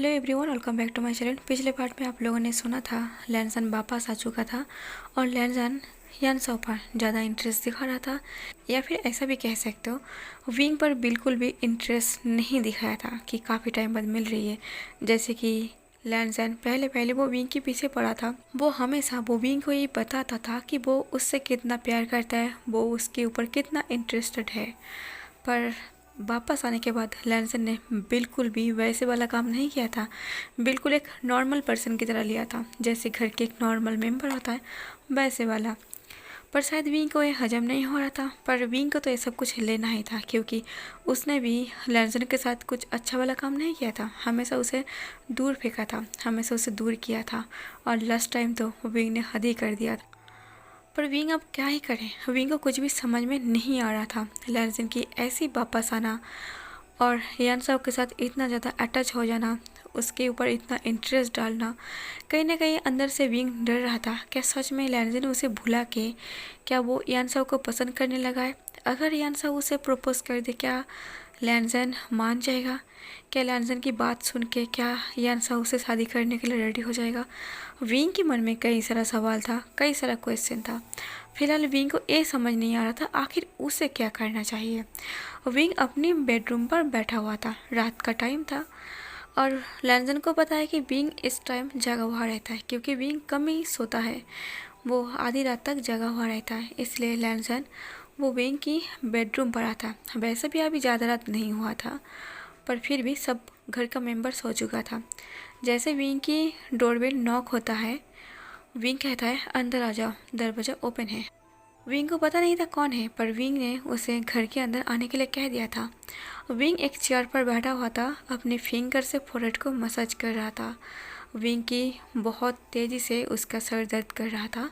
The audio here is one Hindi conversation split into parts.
Hello everyone, welcome back to my channel. पिछले पार्ट में आप लोगों ने सुना था लैनसन वापस आ चुका था और लैनसन यानसो पर ज़्यादा इंटरेस्ट दिखा रहा था, या फिर ऐसा भी कह सकते हो विंग पर बिल्कुल भी इंटरेस्ट नहीं दिखाया था कि काफ़ी टाइम बाद मिल रही है। जैसे कि लैनसन पहले पहले वो विंग के पीछे पड़ा था, वो हमेशा वो विंग को ये बताता था कि वो उससे कितना प्यार करता है, वो उसके ऊपर कितना इंटरेस्टेड है। पर वापस आने के बाद लैनसन ने बिल्कुल भी वैसे वाला काम नहीं किया था, बिल्कुल एक नॉर्मल पर्सन की तरह लिया था, जैसे घर के एक नॉर्मल मेंबर होता है वैसे वाला। पर शायद विंग को ये हजम नहीं हो रहा था, पर विंग को तो ये सब कुछ लेना ही था, क्योंकि उसने भी लैनसन के साथ कुछ अच्छा वाला काम नहीं किया था, हमेशा उसे दूर फेंका था, हमेशा उसे दूर किया था। और लास्ट टाइम तो विंग ने हद ही कर दिया था। पर विंग अब क्या ही करे, विंग को कुछ भी समझ में नहीं आ रहा था। लैनसन की ऐसी वापस आना और यानसाव के साथ इतना ज़्यादा अटैच हो जाना, उसके ऊपर इतना इंटरेस्ट डालना, कहीं ना कहीं अंदर से विंग डर रहा था क्या सच में लैनसन उसे भुला के क्या वो यानसाव को पसंद करने लगा है। अगर यानसाव उसे प्रपोज कर दे, क्या लैनसन मान जाएगा? क्या लैनसन की बात सुन के क्या यानसाव उसे शादी करने के लिए रेडी हो जाएगा? विंग के मन में कई सारा सवाल था, कई सारा क्वेश्चन था। फिलहाल विंग को ये समझ नहीं आ रहा था आखिर उसे क्या करना चाहिए। विंग अपनी बेडरूम पर बैठा हुआ था, रात का टाइम था और लैनसन को पता है कि विंग इस टाइम जगा हुआ रहता है, क्योंकि विंग कम ही सोता है, वो आधी रात तक जगा हुआ रहता है। इसलिए लैनसन वो विंग की बेडरूम पर आता। वैसे भी अभी ज़्यादा रात नहीं हुआ था, पर फिर भी सब घर का मेंबर सो चुका था। जैसे विंग की डोरबेल नॉक होता है, विंग कहता है अंदर आ जाओ, दरवाज़ा ओपन है। विंग को पता नहीं था कौन है, पर विंग ने उसे घर के अंदर आने के लिए कह दिया था। विंग एक चेयर पर बैठा हुआ था, अपने फिंगर से फोrehead को मसाज कर रहा था। विंग की बहुत तेज़ी से उसका सर दर्द कर रहा था।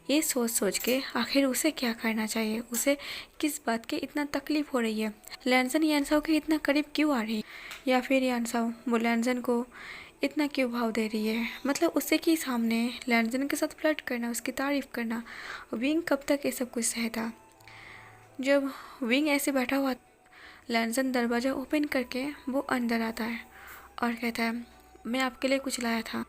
ये सोच सोच के आखिर उसे क्या करना चाहिए, उसे किस बात की इतना तकलीफ हो रही है, लैनसन यानसाव के इतना करीब क्यों आ रही है, या फिर यानसाव वो लैनसन को इतना क्यों भाव दे रही है। मतलब उससे कि सामने लैनसन के साथ फ्लर्ट करना, उसकी तारीफ करना, विंग कब तक ये सब कुछ सहता। जब विंग ऐसे बैठा हुआ, लैनसन दरवाज़ा ओपन करके वो अंदर आता है और कहता है मैं आपके लिए कुछ लाया था।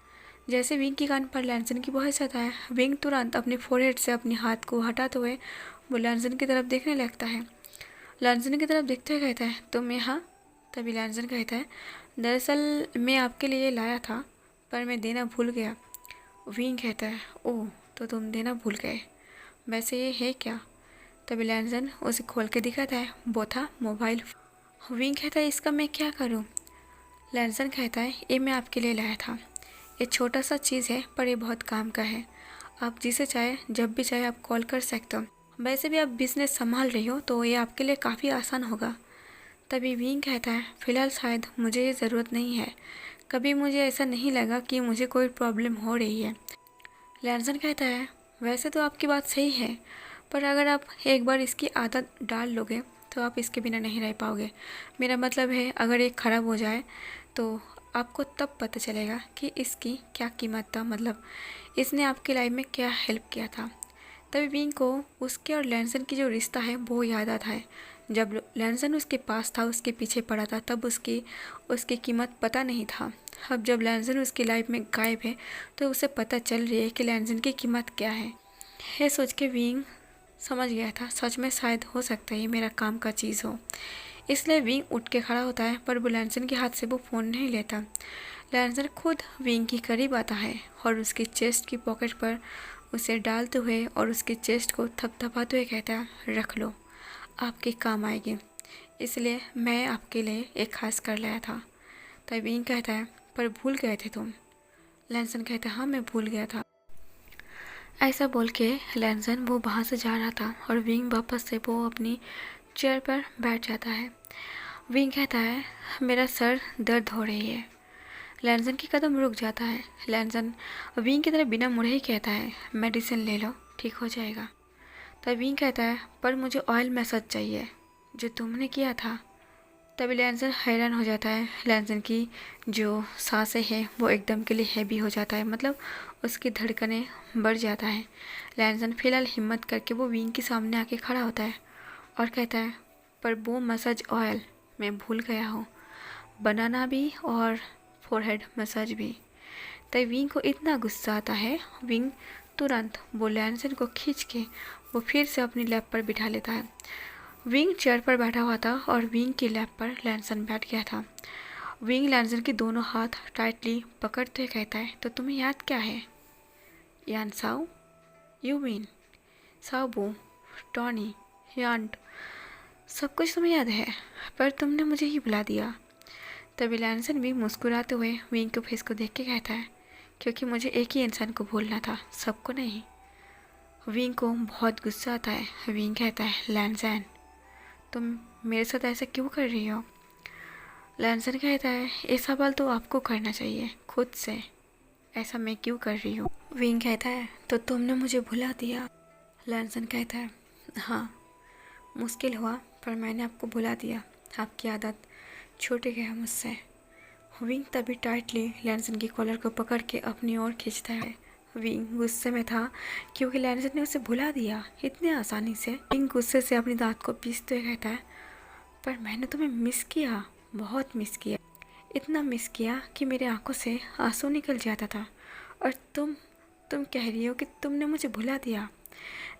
जैसे विंग के कान पर लैनसन की वॉइस आता है, विंग तुरंत अपने फोरहेड से अपने हाथ को हटाते हुए वो लैनसन की तरफ देखने लगता है। लैनसन की तरफ देखते हुए कहता है तुम यहाँ। तभी लैनसन कहता है दरअसल मैं आपके लिए लाया था, पर मैं देना भूल गया। विंग कहता है ओह, तो तुम देना भूल गए, वैसे ये है क्या? तभी लैनसन उसे खोल के दिखाता है, वो था मोबाइल। विंग कहता है इसका मैं क्या करूं? लैनसन कहता है ये मैं आपके लिए लाया था, ये छोटा सा चीज़ है पर ये बहुत काम का है, आप जिसे चाहे जब भी चाहे आप कॉल कर सकते हो, वैसे भी आप बिजनेस संभाल रही हो तो ये आपके लिए काफ़ी आसान होगा। तभी विंग कहता है फिलहाल शायद मुझे ये ज़रूरत नहीं है, कभी मुझे ऐसा नहीं लगा कि मुझे कोई प्रॉब्लम हो रही है। लैनसन कहता है वैसे तो आपकी बात सही है, पर अगर आप एक बार इसकी आदत डाल लोगे तो आप इसके बिना नहीं रह पाओगे। मेरा मतलब है अगर ये ख़राब हो जाए तो आपको तब पता चलेगा कि इसकी क्या कीमत था, मतलब इसने आपकी लाइफ में क्या हेल्प किया था। तभी विंग को उसके और लैनसन की जो रिश्ता है वो याद आता है। जब लैनसन उसके पास था, उसके पीछे पड़ा था, तब उसकी कीमत पता नहीं था। अब जब लैनसन उसकी लाइफ में गायब है तो उसे पता चल रही है कि लैनसन की कीमत क्या है। ये सोच के विंग समझ गया था सच में शायद हो सकता है ये मेरा काम का चीज़ हो। इसलिए विंग उठ के खड़ा होता है, पर वो लैनसन के हाथ से वो फ़ोन नहीं लेता। लैनसन खुद विंग के करीब आता है और उसकी चेस्ट की पॉकेट पर उसे डालते हुए और उसकी चेस्ट को थपथपाते हुए कहता है रख लो, आपके काम आएगी, इसलिए मैं आपके लिए एक खास कर लाया था। तब विंग कहता है पर भूल गए थे तुम? लैनसन कहता है हाँ मैं भूल गया था। ऐसा बोल के लैनसन वो वहाँ से जा रहा था और विंग वापस से वो अपनी चेयर पर बैठ जाता है। विंग कहता है मेरा सर दर्द हो रही है। लैनसन की कदम रुक जाता है। लैनसन विंग की तरफ बिना मुड़े ही कहता है मेडिसिन ले लो, ठीक हो जाएगा। तब विंग कहता है पर मुझे ऑयल मसाज चाहिए जो तुमने किया था। तभी लैनसन हैरान हो जाता है। लैनसन की जो सांसें हैं वो एकदम के लिए हैवी हो जाता है, मतलब उसकी धड़कनें बढ़ जाता है। लैनसन फिलहाल हिम्मत करके वो विंग के सामने आके खड़ा होता है और कहता है पर वो मसाज ऑयल मैं भूल गया हूँ बनाना भी और फोरहेड मसाज भी। तभी विंग को इतना गुस्सा आता है, विंग तुरंत वो लैंसन को खींच के वो फिर से अपनी लैप पर बिठा लेता है। विंग चेयर पर बैठा हुआ था और विंग की लैप पर लैंसन बैठ गया था। विंग लैंसन की दोनों हाथ टाइटली पकड़ते हुए कहता है, तो तुम्हें याद क्या है? यान साओ, यू विन, साबू, टॉनी, यांट, सब कुछ तुम्हें याद है, पर तुमने मुझे ही बुला दिया। तभी लैंसन भी मुस्कुराते हुए विंग के फेस को देख के कहता है, क्योंकि मुझे एक ही इंसान को भूलना था, सबको नहीं। विंग को बहुत गुस्सा आता है। विंग कहता है, लैंसन तुम मेरे साथ ऐसा क्यों कर रही हो? लैंसन कहता है, ये सवाल तो आपको करना चाहिए खुद से, ऐसा मैं क्यों कर रही हूँ? विंग कहता है, तो तुमने मुझे भुला दिया। लैंसन कहता है, हाँ मुश्किल हुआ, पर मैंने आपको भुला दिया, आपकी आदत छूट गया मुझसे। विंग तभी टाइटली लैंसन की कॉलर को पकड़ के अपनी ओर खींचता है। विंग गुस्से में था क्योंकि लैंसन ने उसे भुला दिया इतने आसानी से। विंग गुस्से से अपनी दांत को पीसते हुए कहता है, पर मैंने तुम्हें मिस किया, बहुत मिस किया, इतना मिस किया कि मेरे आंखों से आंसू निकल जाता था, और तुम कह रही हो कि तुमने मुझे भुला दिया।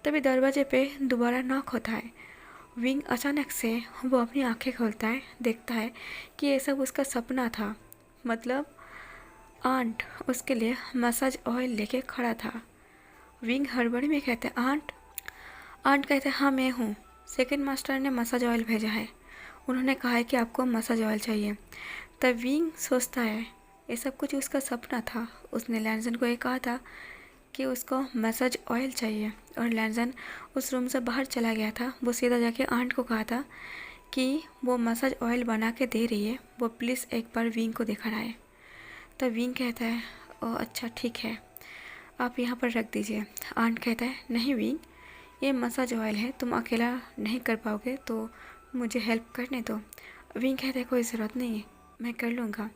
तभी दरवाजे पे दोबारा नॉक होता है। विंग अचानक से वो अपनी आंखें खोलता है, देखता है कि ये सब उसका सपना था, मतलब आंट उसके लिए मसाज ऑयल लेके खड़ा था। विंग हड़बड़ी में कहते हैं, आंट? आंट कहते हैं, हाँ मैं हूँ, सेकंड मास्टर ने मसाज ऑयल भेजा है, उन्होंने कहा है कि आपको मसाज ऑयल चाहिए। तब विंग सोचता है ये सब कुछ उसका सपना था, उसने लैंसन को ये कहा था कि उसको मसाज ऑयल चाहिए, और लैंसन उस रूम से बाहर चला गया था। वो सीधा जाके आंट को कहा था कि वो मसाज ऑयल बना के दे रही है, वो प्लीज़ एक बार विंग को दिखाना है। तब विंग कहता है, ओ अच्छा ठीक है, आप यहाँ पर रख दीजिए। आंट कहता है, नहीं विंग, ये मसाज ऑयल है, तुम अकेला नहीं कर पाओगे, तो मुझे हेल्प करने दो। विंग कहता है, कोई ज़रूरत नहीं है, मैं कर लूँगा।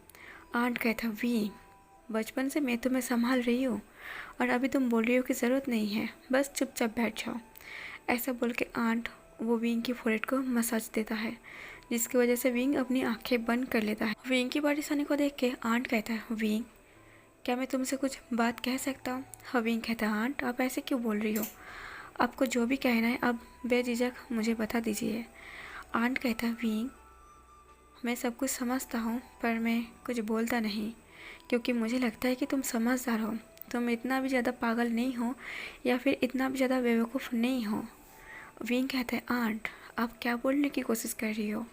आंट कहता है, विंग बचपन से मैं तुम्हें संभाल रही हूँ, और अभी तुम बोल रही हो कि ज़रूरत नहीं है, बस चुपचाप बैठ जाओ। ऐसा बोल के आंट वो विंग की फोrehead को मसाज देता है, जिसकी वजह से विंग अपनी आंखें बंद कर लेता है। विंग की परेशानी को देख के आंट कहता है, विंग क्या मैं तुमसे कुछ बात कह सकता हूँ? हाँ। विंग कहता है, आंट आप ऐसे क्यों बोल रही हो, आपको जो भी कहना है अब बेझिझक मुझे बता दीजिए। आंट कहता है, विंग मैं सब कुछ समझता हूँ, पर मैं कुछ बोलता नहीं, क्योंकि मुझे लगता है कि तुम समझदार हो, तुम इतना भी ज़्यादा पागल नहीं हो या फिर इतना भी ज़्यादा बेवकूफ़ नहीं हो। विंग कहता है, आंट आप क्या बोलने की कोशिश कर रही हो?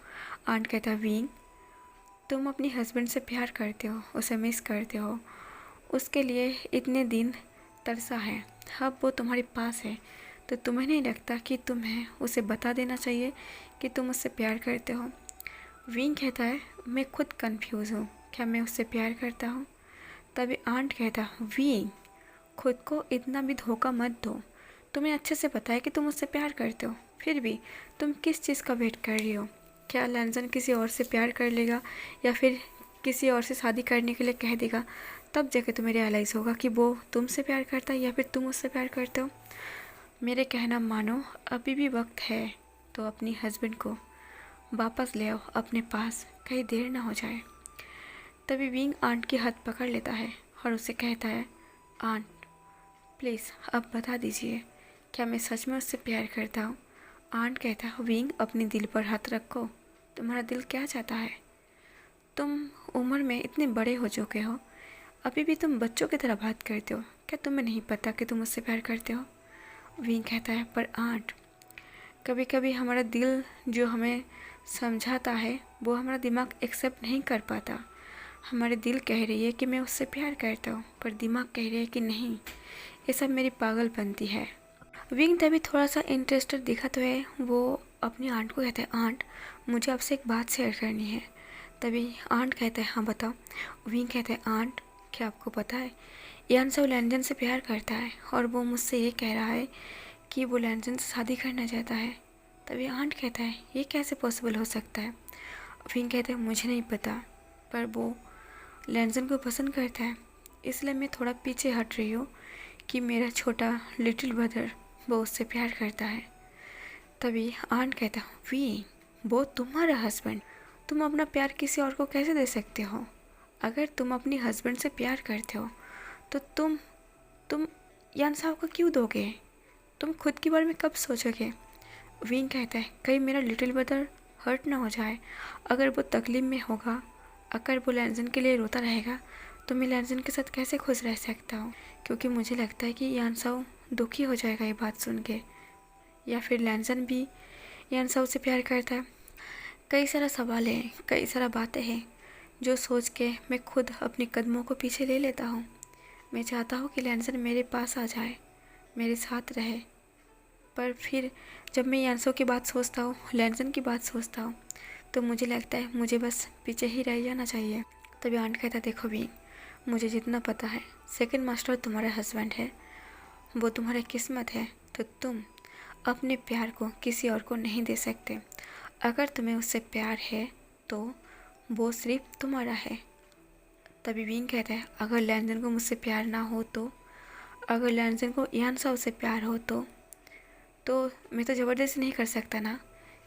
आंट कहता है, विंग तुम अपनी हस्बैंड से प्यार करते हो, उसे मिस करते हो, उसके लिए इतने दिन तरसा है, अब वो तुम्हारे पास है, तो तुम्हें नहीं लगता कि तुम्हें उसे बता देना चाहिए कि तुम उससे प्यार करते हो? विंग कहता है, मैं खुद कंफ्यूज हूँ, क्या मैं उससे प्यार करता हूँ? तभी आंट कहता है, विंग खुद को इतना भी धोखा मत दो, तुम्हें अच्छे से पता है कि तुम उससे प्यार करते हो, फिर भी तुम किस चीज़ का वेट कर रही हो? क्या लैंसन किसी और से प्यार कर लेगा या फिर किसी और से शादी करने के लिए कह देगा, तब जाके तुम्हें रियलाइज़ होगा कि वो तुमसे प्यार करता है या फिर तुम उससे प्यार करते हो? मेरे कहना मानो, अभी भी वक्त है, तो अपनी हस्बैंड को वापस ले आओ अपने पास, कहीं देर ना हो जाए। तभी विंग आंट की हाथ पकड़ लेता है और उसे कहता है, आंट प्लीज़ अब बता दीजिए, क्या मैं सच में उससे प्यार करता हूँ? आंट कहता है, विंग अपने दिल पर हाथ रखो, तुम्हारा दिल क्या चाहता है? तुम उम्र में इतने बड़े हो चुके हो, अभी भी तुम बच्चों की तरह बात करते हो, क्या तुम्हें नहीं पता कि तुम उससे प्यार करते हो? विंग कहता है, पर आंट कभी कभी हमारा दिल जो हमें समझाता है वो हमारा दिमाग एक्सेप्ट नहीं कर पाता। हमारे दिल कह रही है कि मैं उससे प्यार करता हूँ, पर दिमाग कह रही है कि नहीं, ये सब मेरी पागलपंती है। विंग तभी थोड़ा सा इंटरेस्टेड दिखा तो है, वो अपनी आंट को कहता है, आंट मुझे आपसे एक बात शेयर करनी है। तभी आंट कहता है, हाँ बताओ। विंग कहता है, आंट क्या आपको पता है यान सब लैंसन से प्यार करता है, और वो मुझसे ये कह रहा है कि वो लैंसन से शादी करना चाहता है। तभी आंट कहता है, ये कैसे पॉसिबल हो सकता है? विंग कहता है, मुझे नहीं पता, पर वो लैंसन को पसंद करता है, इसलिए मैं थोड़ा पीछे हट रही हूँ कि मेरा छोटा लिटिल ब्रदर वो उससे प्यार करता है। तभी आंट कहता, विंग वो तुम्हारा हस्बैंड, तुम अपना प्यार किसी और को कैसे दे सकते हो? अगर तुम अपनी हस्बैंड से प्यार करते हो तो तुम यानसाव को क्यों दोगे? तुम खुद के बारे में कब सोचोगे? विंग कहता है कहीं मेरा लिटिल ब्रदर हर्ट ना हो जाए। अगर वो तकलीफ में होगा, अगर वो लैंसन के लिए रोता रहेगा तो मैं लैंसन के साथ कैसे खुश रह सकता हूँ? क्योंकि मुझे लगता है कि यानसाव दुखी हो जाएगा ये बात सुन के, या फिर लैंसन भी यानसाव से प्यार करता है। कई सारा सवाल है, कई सारा बातें हैं जो सोच के मैं खुद अपने कदमों को पीछे ले लेता हूँ। मैं चाहता हूँ कि लैंसन मेरे पास आ जाए, मेरे साथ रहे, पर फिर जब मैं यानसाव की बात सोचता हूँ, लैंसन की बात सोचता हूँ, तो मुझे लगता है मुझे बस पीछे ही रह जाना चाहिए। तभी आंट कहता देखो भी, मुझे जितना पता है सेकंड मास्टर तुम्हारा हस्बैंड है, वो तुम्हारी किस्मत है, तो तुम अपने प्यार को किसी और को नहीं दे सकते। अगर तुम्हें उससे प्यार है तो वो सिर्फ तुम्हारा है। तभी विंग कहता है अगर लैंसन को मुझसे प्यार ना हो तो, अगर लैंसन को यानसाव से प्यार हो तो मैं तो ज़बरदस्ती नहीं कर सकता ना।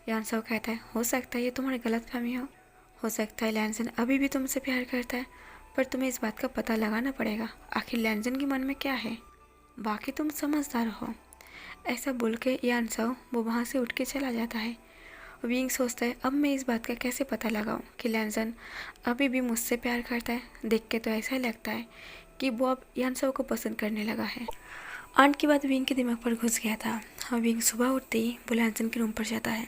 यानसाव कहता है हो सकता है ये तुम्हारी गलतफहमी हो सकता है लैंसन अभी भी तुमसे प्यार करता है, पर तुम्हें इस बात का पता लगाना पड़ेगा आखिर लैंसन के मन में क्या है। बाकी तुम समझदार हो। ऐसा बोल के यानसाव वो वहाँ से उठ के चला जाता है। विंग सोचता है अब मैं इस बात का कैसे पता लगाऊं कि लैंसन अभी भी मुझसे प्यार करता है। देख के तो ऐसा ही लगता है कि वो अब यानसाव को पसंद करने लगा है। आंट की बात विंग के दिमाग पर घुस गया था और विंग सुबह उठते ही वो लैंसन के रूम पर जाता है।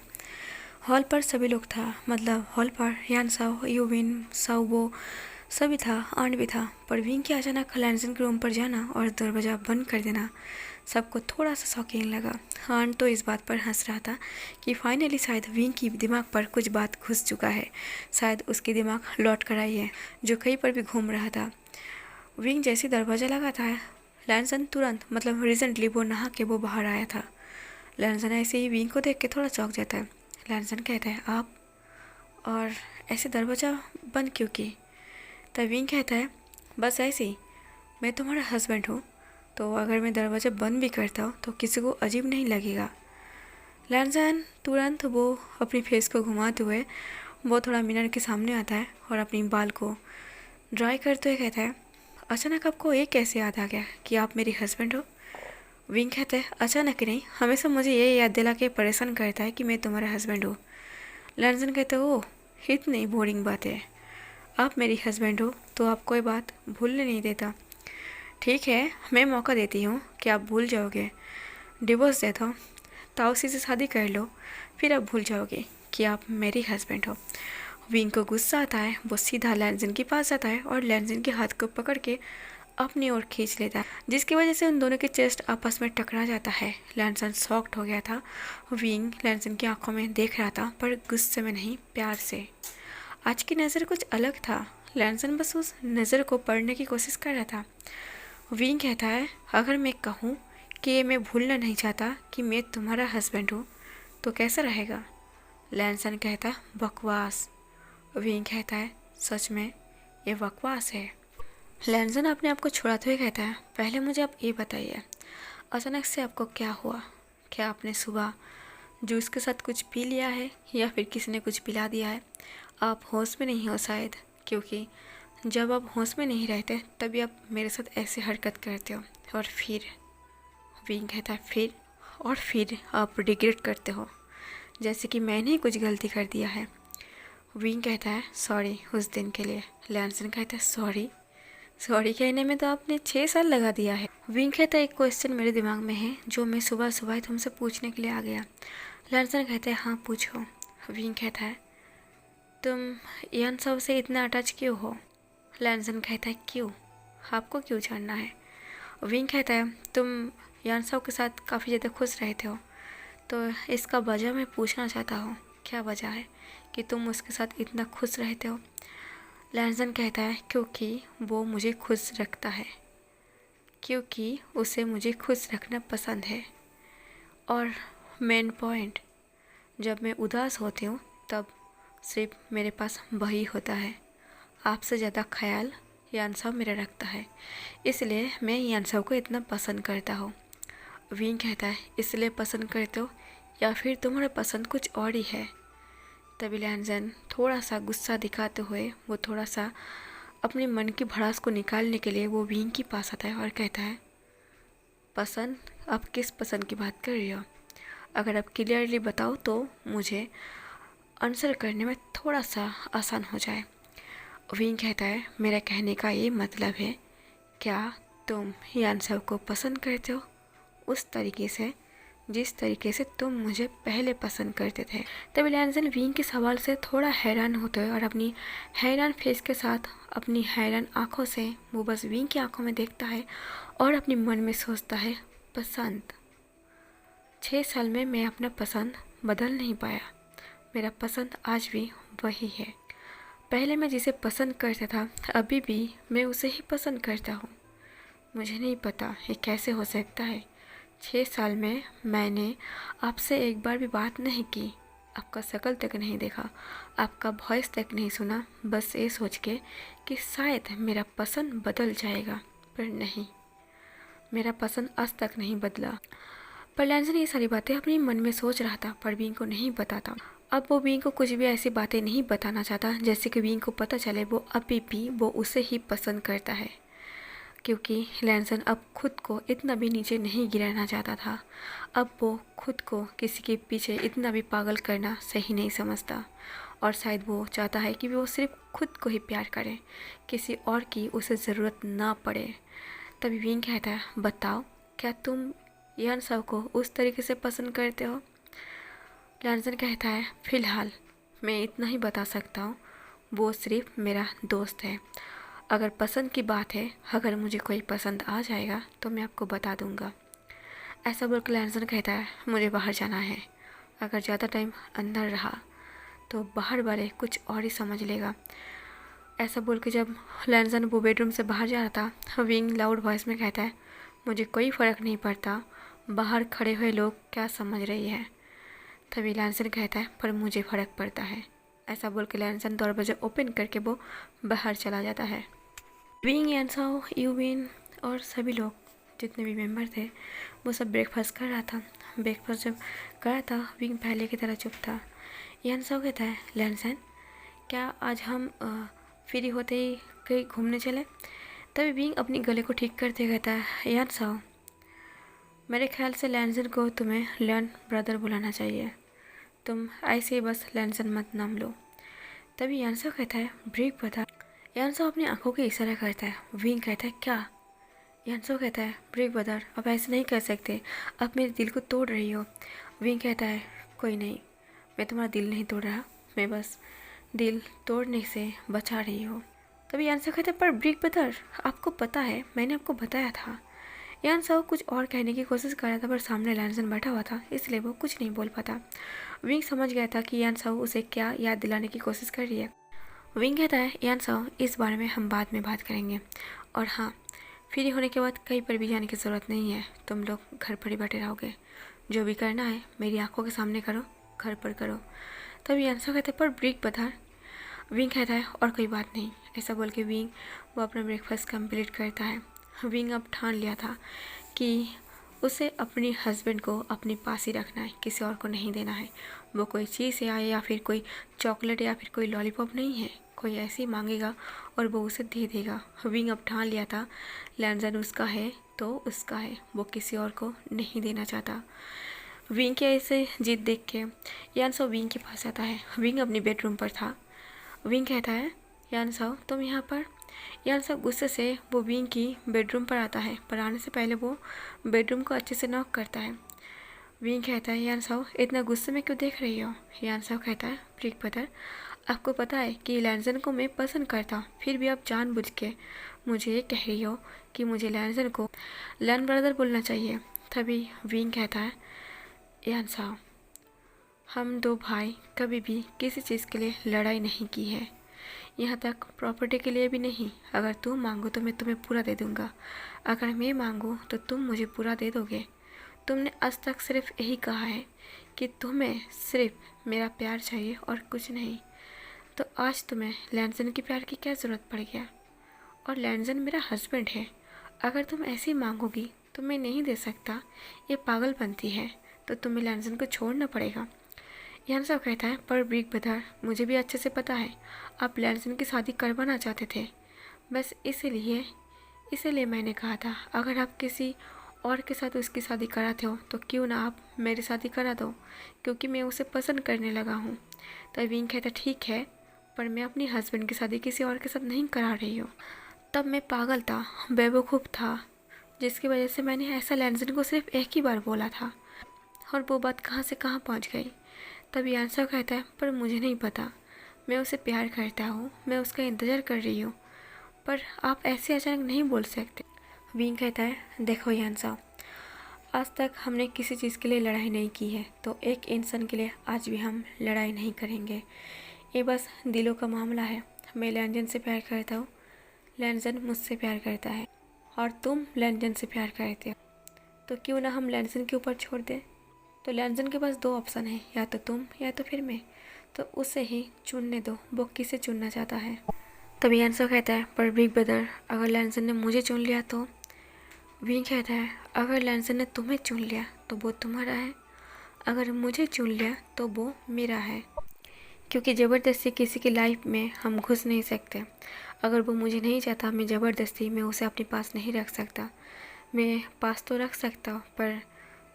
हॉल पर सभी लोग था, मतलब हॉल पर यानसाव, यूविन, साउबो सभी था, आंट भी था, पर विंग के अचानक लैंसन के रूम पर जाना और दरवाज़ा बंद कर देना सबको थोड़ा सा शॉकिंग लगा। आंट तो इस बात पर हंस रहा था कि फाइनली शायद विंग की दिमाग पर कुछ बात घुस चुका है, शायद उसकी दिमाग लौट कर आई है जो कहीं पर भी घूम रहा था। विंग जैसे दरवाज़ा लगा था, लैंसन तुरंत, मतलब रिसेंटली वो नहा के वो बाहर आया था। लैंसन ऐसे ही विंग को देख के थोड़ा चौंक जाता है। लैंसन कहता है आप, और ऐसे दरवाज़ा बंद क्यों की? तब विंग कहता है बस ऐसे ही, मैं तुम्हारा हस्बैंड हूँ, तो अगर मैं दरवाज़ा बंद भी करता हूँ तो किसी को अजीब नहीं लगेगा। लैंसन तुरंत वो अपनी फेस को घुमाते हुए वो थोड़ा मिरर के सामने आता है और अपनी बाल को ड्राई करते हुए कहता है अचानक आपको ये कैसे याद आ गया कि आप मेरी हस्बैंड हो? विंग कहता है अचानक नहीं, हमेशा मुझे ये याद दिला के परेशान करता है कि मैं तुम्हारा हस्बैंड हूँ। लैंसन कहते हो ओह इतनी बोरिंग बात है, आप मेरी हस्बैंड हो तो आप कोई बात भूलने नहीं देता। ठीक है, मैं मौका देती हूँ कि आप भूल जाओगे, डिवोर्स दे दो, ताउसी से शादी कर लो, फिर आप भूल जाओगे कि आप मेरी हस्बैंड हो। विंग को गुस्सा आता है, वो सीधा लैंसन के पास आता है और लैंसन के हाथ को पकड़ के अपनी ओर खींच लेता है, जिसकी वजह से उन दोनों के चेस्ट आपस में टकरा जाता है। लैंसन शॉक्ड हो गया था। विंग लैंसन की आंखों में देख रहा था, पर गुस्से में नहीं, प्यार से। आज की नज़र कुछ अलग था, लैंसन बस उस नज़र को पढ़ने की कोशिश कर रहा था। विंग कहता है अगर मैं कहूँ कि मैं भूलना नहीं चाहता कि मैं तुम्हारा हस्बैंड हूँ तो कैसा रहेगा? लैंसन कहता बकवास। विंग कहता है सच में ये बकवास है। लैंसन अपने आप को छुड़ाते हुए कहता है पहले मुझे आप ये बताइए, अचानक से आपको क्या हुआ? क्या आपने सुबह जूस के साथ कुछ पी लिया है या फिर किसी ने कुछ पिला दिया है? आप होश में नहीं हो शायद, क्योंकि जब आप होश में नहीं रहते तभी आप मेरे साथ ऐसे हरकत करते हो। और फिर विंग कहता है फिर आप रिग्रेट करते हो जैसे कि मैंने ही कुछ गलती कर दिया है। विंग कहता है सॉरी उस दिन के लिए। लैंसन कहता है सॉरी कहने में तो आपने 6 साल लगा दिया है। विंग कहता है एक क्वेश्चन मेरे दिमाग में है जो मैं सुबह सुबह तुमसे पूछने के लिए आ गया। लैंसन कहता है हाँ पूछो। विंग कहता है तुम यानसाव से इतना अटैच क्यों हो? लैंसन कहता है क्यों, आपको क्यों जानना है? विंग कहता है तुम यानसाव के साथ काफ़ी ज़्यादा खुश रहते हो, तो इसका वजह मैं पूछना चाहता हूँ, क्या वजह है कि तुम उसके साथ इतना खुश रहते हो? लैंसन कहता है क्योंकि वो मुझे खुश रखता है, क्योंकि उसे मुझे खुश रखना पसंद है। और मेन पॉइंट, जब मैं उदास होती हूँ तब सिर्फ मेरे पास वही होता है, आपसे ज़्यादा ख्याल यानसाव मेरा रखता है, इसलिए मैं यानसाव को इतना पसंद करता हूँ। विंग कहता है इसलिए पसंद करते हो या फिर तुम्हारा पसंद कुछ और ही है? तभी लैंसन थोड़ा सा गुस्सा दिखाते हुए वो थोड़ा सा अपने मन की भड़ास को निकालने के लिए वो विंग के पास आता है और कहता है, पसंद? आप किस पसंद की बात कर रही हो? अगर आप क्लियरली बताओ तो मुझे आंसर करने में थोड़ा सा आसान हो जाए। विंग कहता है, मेरा कहने का ये मतलब है, क्या तुम यान सब को पसंद करते हो उस तरीके से जिस तरीके से तुम मुझे पहले पसंद करते थे? तभी लैंसन विंग के सवाल से थोड़ा हैरान होता है और अपनी हैरान फेस के साथ अपनी हैरान आंखों से वो बस विंग की आंखों में देखता है और अपने मन में सोचता है, पसंद? 6 साल में मैं अपना पसंद बदल नहीं पाया। मेरा पसंद आज भी वही है। पहले मैं जिसे पसंद करता था अभी भी मैं उसे ही पसंद करता हूँ। मुझे नहीं पता ये कैसे हो सकता है। 6 साल में मैंने आपसे एक बार भी बात नहीं की, आपका शक्ल तक नहीं देखा, आपका वॉइस तक नहीं सुना, बस ये सोच के कि शायद मेरा पसंद बदल जाएगा, पर नहीं, मेरा पसंद आज तक नहीं बदला। पर लैंसन ये सारी बातें अपने मन में सोच रहा था पर विंग को नहीं बताता। अब वो विंग को कुछ भी ऐसी बातें नहीं बताना चाहता जैसे कि विंग को पता चले वो अभी भी वो उसे ही पसंद करता है, क्योंकि लैंसन अब खुद को इतना भी नीचे नहीं गिराना चाहता था। अब वो खुद को किसी के पीछे इतना भी पागल करना सही नहीं समझता और शायद वो चाहता है कि वो सिर्फ खुद को ही प्यार करे, किसी और की उसे ज़रूरत ना पड़े। तभी विंग कहता है, बताओ, क्या तुम यान सब को उस तरीके से पसंद करते हो? लैंसन कहता है, फ़िलहाल मैं इतना ही बता सकता हूँ, वो सिर्फ मेरा दोस्त है। अगर पसंद की बात है, अगर मुझे कोई पसंद आ जाएगा तो मैं आपको बता दूंगा। ऐसा बोलकर लैंसन कहता है, मुझे बाहर जाना है। अगर ज़्यादा टाइम अंदर रहा तो बाहर वाले कुछ और ही समझ लेगा। ऐसा बोल के जब लैंसन वो बेडरूम से बाहर जा रहा था, विंग लाउड वॉइस में कहता है, मुझे कोई फ़र्क नहीं पड़ता बाहर खड़े हुए लोग क्या समझ रही है। तभी लैंसन कहता है, पर मुझे फ़र्क पड़ता है। ऐसा बोल के लैंसन दरवाज़ा ओपन करके वो बाहर चला जाता है। विंग, यानसाओ, यूविन और सभी लोग जितने भी मेंबर थे वो सब ब्रेकफास्ट कर रहा था। ब्रेकफास्ट जब कर रहा था विंग पहले की तरह चुप था। यानसाओ कहता है, लैंसन, क्या आज हम फ्री होते ही कहीं घूमने चले? तभी विंग अपनी गले को ठीक करते कहता है, यानसाओ, मेरे ख्याल से लैंसन को तुम्हें लर्न ब्रदर बुलाना चाहिए। तुम ऐसे ही बस लैंसन मत नाम लो। तभी यानसाओ कहता है, ब्रेक बता। यानसाओ अपनी आंखों के इशारा करता है। विंग कहता है, क्या? यानसाओ कहता है, ब्रेक ब्रदर, आप ऐसे नहीं कर सकते, आप मेरे दिल को तोड़ रही हो। विंग कहता है, कोई नहीं, मैं तुम्हारा दिल नहीं तोड़ रहा, मैं बस दिल तोड़ने से बचा रही हूँ। तभी यानसाओ कहता है, पर ब्रेक ब्रदर, आपको पता है मैंने आपको बताया था। यानसाओ कुछ और कहने की कोशिश कर रहा था पर सामने लैंसन बैठा हुआ था, इसलिए वो कुछ नहीं बोल पाता। विंग समझ गया था कि यानसाओ उसे क्या याद दिलाने की कोशिश कर रही है। विंग कहता है, यानसाओ, इस बारे में हम बाद में बात करेंगे, और हाँ, फ्री होने के बाद कहीं पर भी जाने की ज़रूरत नहीं है। तुम लोग घर पर ही बैठे रहोगे, जो भी करना है मेरी आंखों के सामने करो, घर पर करो। तभी यानसाओ कहता है, पर ब्रेक बता। विंग कहता है, और कोई बात नहीं। ऐसा बोल के विंग वो अपना ब्रेकफास्ट कंप्लीट करता है। विंग अब ठान लिया था कि उसे अपने हस्बैंड को अपने पास ही रखना है, किसी और को नहीं देना है। वो कोई चीज़ या फिर कोई चॉकलेट या फिर कोई लॉलीपॉप नहीं है, कोई ऐसे ही मांगेगा और वो उसे दे देगा। विंग अब ठान लिया था, लैंसन उसका है तो उसका है, वो किसी और को नहीं देना चाहता। विंग के ऐसे जिद देख के यानसाओ विंग के पास आता है। विंग अपनी बेडरूम पर था। विंग कहता है, यानसाओ, तुम यहाँ पर? यानसाओ गुस्से से वो विंग की बेडरूम पर आता है, पर आने से पहले वो बेडरूम को अच्छे से नॉक करता है। विंग कहता है, यानसाओ, इतना गुस्से में क्यों देख रही हो? यानसाओ कहता है, ब्रेक ब्रदर, आपको पता है कि लैंसन को मैं पसंद करता हूँ, फिर भी आप जानबूझ के मुझे ये कह रही हो कि मुझे लैंसन को लैन ब्रदर बोलना चाहिए। तभी विंग कहता है, यानसाओ, हम दो भाई कभी भी किसी चीज़ के लिए लड़ाई नहीं की है, यहाँ तक प्रॉपर्टी के लिए भी नहीं। अगर तुम मांगो तो मैं तुम्हें पूरा दे दूँगा, अगर मैं मांगूँ तो तुम मुझे पूरा दे दोगे। तुमने आज तक सिर्फ यही कहा है कि तुम्हें सिर्फ मेरा प्यार चाहिए और कुछ नहीं, तो आज तुम्हें लैंसन के प्यार की क्या ज़रूरत पड़ गया? और लैंसन मेरा हस्बैंड है, अगर तुम ऐसे ही मांगोगी तो मैं नहीं दे सकता, ये पागलपंती है, तो तुम्हें लैंसन को छोड़ना पड़ेगा। यानसाओ कहता है, पर ब्रेक ब्रदर, मुझे भी अच्छे से पता है आप लैंसन की शादी करवाना चाहते थे, बस इसीलिए मैंने कहा था, अगर आप किसी और के साथ उसकी शादी कराते हो तो क्यों ना आप मेरी शादी करा दो, क्योंकि मैं उसे पसंद करने लगा हूँ। तो विंग कहता ठीक है, पर मैं अपनी हस्बैंड की शादी किसी और के साथ नहीं करा रही हूँ। तब मैं पागल था, बेवकूफ़ था, जिसकी वजह से मैंने ऐसा लैंसन को सिर्फ एक ही बार बोला था, और वो बात कहाँ से कहाँ पहुँच गई। तब यांसा कहता है, पर मुझे नहीं पता, मैं उसे प्यार करता हूँ, मैं उसका इंतज़ार कर रही हूँ, पर आप ऐसे अचानक नहीं बोल सकते। विंग कहता है, देखो यांसा, आज तक हमने किसी चीज़ के लिए लड़ाई नहीं की है, तो एक इंसान के लिए आज भी हम लड़ाई नहीं करेंगे। ये बस दिलों का मामला है। मैं लैंजन से प्यार करता हूँ, लैंजन मुझसे प्यार करता है, और तुम लैंजन से प्यार करते हो, तो क्यों ना हम लैंजन के ऊपर छोड़ दें। तो लैंजन के पास 2 ऑप्शन है, या तो तुम या तो फिर मैं, तो उसे ही चुनने दो, वो किसे चुनना चाहता है। तभी यांसो कहता है, पर बिग ब्रदर, अगर लैंजन ने मुझे चुन लिया तो। विंग कहता है, अगर लैंजन ने तुम्हें चुन लिया तो वो तुम्हारा है, अगर मुझे चुन लिया तो वो मेरा है, क्योंकि ज़बरदस्ती किसी की लाइफ में हम घुस नहीं सकते। अगर वो मुझे नहीं चाहता, मैं उसे अपने पास नहीं रख सकता। मैं पास तो रख सकता हूँ, पर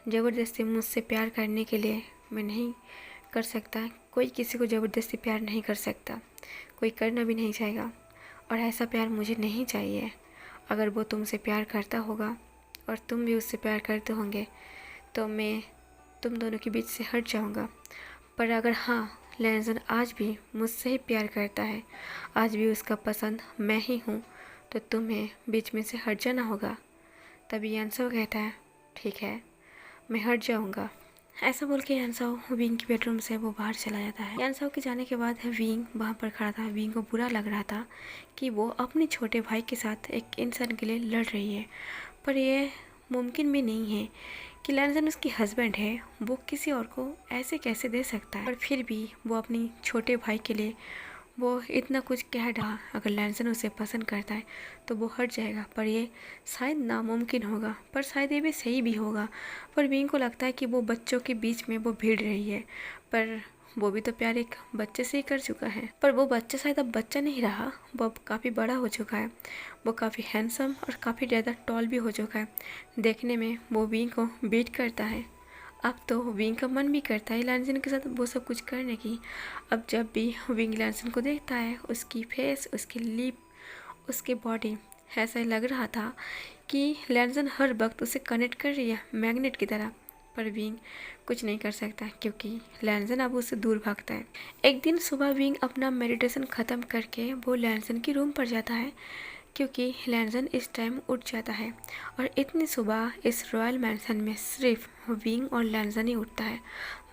ज़बरदस्ती मुझसे प्यार करने के लिए मैं नहीं कर सकता। कोई किसी को ज़बरदस्ती प्यार नहीं कर सकता, कोई करना भी नहीं चाहेगा, और ऐसा प्यार मुझे नहीं चाहिए। अगर वो तुमसे प्यार करता होगा और तुम भी उससे प्यार करते होंगे तो मैं तुम दोनों के बीच से हट जाऊंगा। पर अगर हाँ, लैंजन आज भी मुझसे ही प्यार करता है, आज भी उसका पसंद मैं ही हूँ, तो तुम्हें बीच में से हट जाना होगा। तभी यांसो कहता है, ठीक है, मैं हट जाऊंगा। ऐसा बोल के यांसाओ विंग की बेडरूम से वो बाहर चला जाता है। यांसाओ के जाने के बाद विंग वहाँ पर खड़ा था। विंग को बुरा लग रहा था कि वो अपने छोटे भाई के साथ एक इंसान के लिए लड़ रही है, पर यह मुमकिन भी नहीं है कि लैंजन उसकी हस्बैंड है, वो किसी और को ऐसे कैसे दे सकता है। पर फिर भी वो अपनी छोटे भाई के लिए वो इतना कुछ कह डाला। अगर लैंसन उसे पसंद करता है तो वो हट जाएगा, पर ये शायद नामुमकिन होगा, पर शायद ये भी सही भी होगा। पर विंग को लगता है कि वो बच्चों के बीच में वो भिड़ रही है, पर वो भी तो प्यार एक बच्चे से ही कर चुका है। पर वो बच्चा शायद अब बच्चा नहीं रहा, वो अब काफ़ी बड़ा हो चुका है, वो काफ़ी हैंडसम और काफ़ी ज़्यादा टॉल भी हो चुका है। देखने में वो विंग को बीट करता है। अब तो विंग का मन भी करता है लैंसन के साथ वो सब कुछ करने की। अब जब भी विंग लैंसन को देखता है, उसकी फेस, उसकी लिप, उसकी बॉडी, ऐसा लग रहा था कि लैंसन हर वक्त उसे कनेक्ट कर रही है मैग्नेट की तरह। पर विंग कुछ नहीं कर सकता, क्योंकि लैंसन अब उससे दूर भागता है। एक दिन सुबह विंग अपना मेडिटेशन ख़त्म करके वो लैंसन की रूम पर जाता है, क्योंकि लैंसन इस टाइम उठ जाता है, और इतनी सुबह इस रॉयल मैंसन में सिर्फ विंग और लैंसन ही उठता है,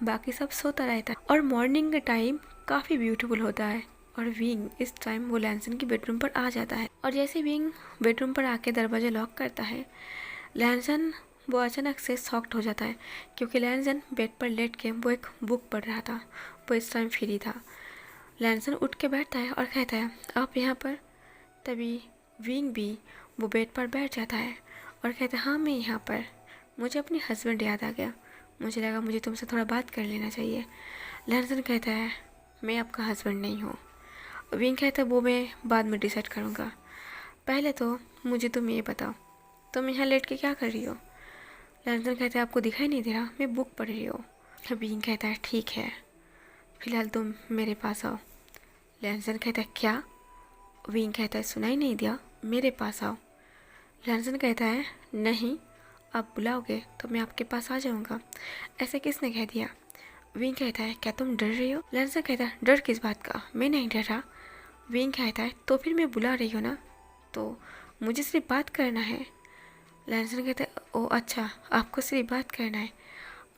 बाकी सब सोता रहता है। और मॉर्निंग का टाइम काफ़ी ब्यूटीफुल होता है, और विंग इस टाइम वो लैंसन की बेडरूम पर आ जाता है। और जैसे विंग बेडरूम पर आके दरवाज़ा लॉक करता है, लैंसन वो अचानक से शॉक्ड हो जाता है, क्योंकि लैंसन बेड पर लेट के वो एक बुक पढ़ रहा था। वो इस टाइम फ्री था। लैंसन उठ के बैठता है और कहता है, आप यहाँ पर। तभी विंग भी वो बेड पर बैठ जाता है और कहता है, हाँ मैं यहाँ पर, मुझे अपनी हस्बैंड याद आ गया, मुझे लगा मुझे तुमसे थोड़ा बात कर लेना चाहिए। लैंसन कहता है, मैं आपका हस्बैंड नहीं हूँ। विंग कहता है, वो मैं बाद में डिसाइड करूँगा, पहले तो मुझे तुम ये बताओ, तुम यहाँ लेट के क्या कर रही हो। लैंसन कहता है, आपको दिखाई नहीं दे रहा, मैं बुक पढ़ रही हूँ। विंग कहता है, ठीक है, फिलहाल तुम मेरे पास आओ। लैंसन कहता है, क्या। विंग कहता है, सुनाई नहीं दिया, मेरे पास आओ। लैंसन कहता है, नहीं, आप बुलाओगे तो मैं आपके पास आ जाऊंगा, ऐसा किसने कह दिया। विंग कहता है, क्या तुम डर रही हो। लैंसन कहता है, डर किस बात का, मैं नहीं डर रहा। विंग कहता है, तो फिर मैं बुला रही हूँ ना, तो मुझे सिर्फ बात करना है। लैंसन कहता है, ओ अच्छा, आपको सिर्फ बात करना है।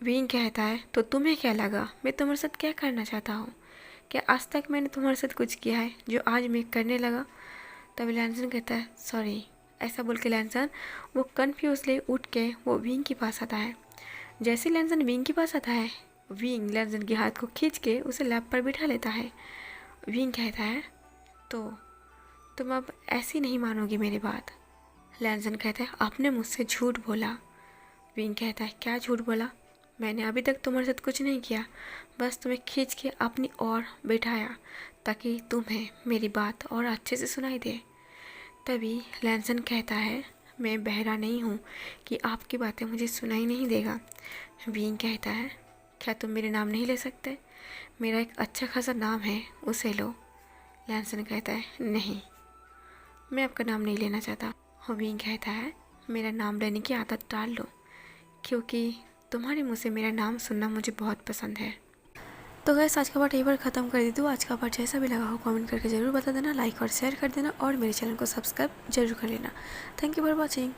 विंग कहता है, तो तुम्हें क्या लगा मैं तुम्हारे साथ क्या करना चाहता हूँ, क्या आज तक मैंने तुम्हारे साथ कुछ किया है जो आज मैं करने लगा। तभी लैंसन कहता है, सॉरी। ऐसा बोल के लैंसन वो कन्फ्यूजली उठ के वो विंग के पास आता है। जैसे लैंसन विंग के पास आता है, विंग लैंसन के हाथ को खींच के उसे लैप पर बिठा लेता है। विंग कहता है, तो तुम अब ऐसी नहीं मानोगी मेरी बात। लैंसन कहता है, आपने मुझसे झूठ बोला। विंग कहता है, क्या झूठ बोला, मैंने अभी तक तुम्हारे साथ कुछ नहीं किया, बस तुम्हें खींच के अपनी ओर बिठाया ताकि तुम्हें मेरी बात और अच्छे से सुनाई दे। तभी लैंसन कहता है, मैं बहरा नहीं हूँ कि आपकी बातें मुझे सुनाई नहीं देगा। विंग कहता है, क्या तुम मेरे नाम नहीं ले सकते? मेरा एक अच्छा खासा नाम है, उसे लो। लैंसन कहता है, नहीं, मैं आपका नाम नहीं लेना चाहता। विंग कहता है, मेरा नाम लेने की आदत डाल लो, क्योंकि तुम्हारे मुँह से मेरा नाम सुनना मुझे बहुत पसंद है। तो गैस आज का पार्ट यहीं पर ख़त्म कर देती हूँ। आज का पार्ट जैसा भी लगा हो कमेंट करके ज़रूर बता देना, लाइक और शेयर कर देना और मेरे चैनल को सब्सक्राइब जरूर कर लेना। Thank you for watching.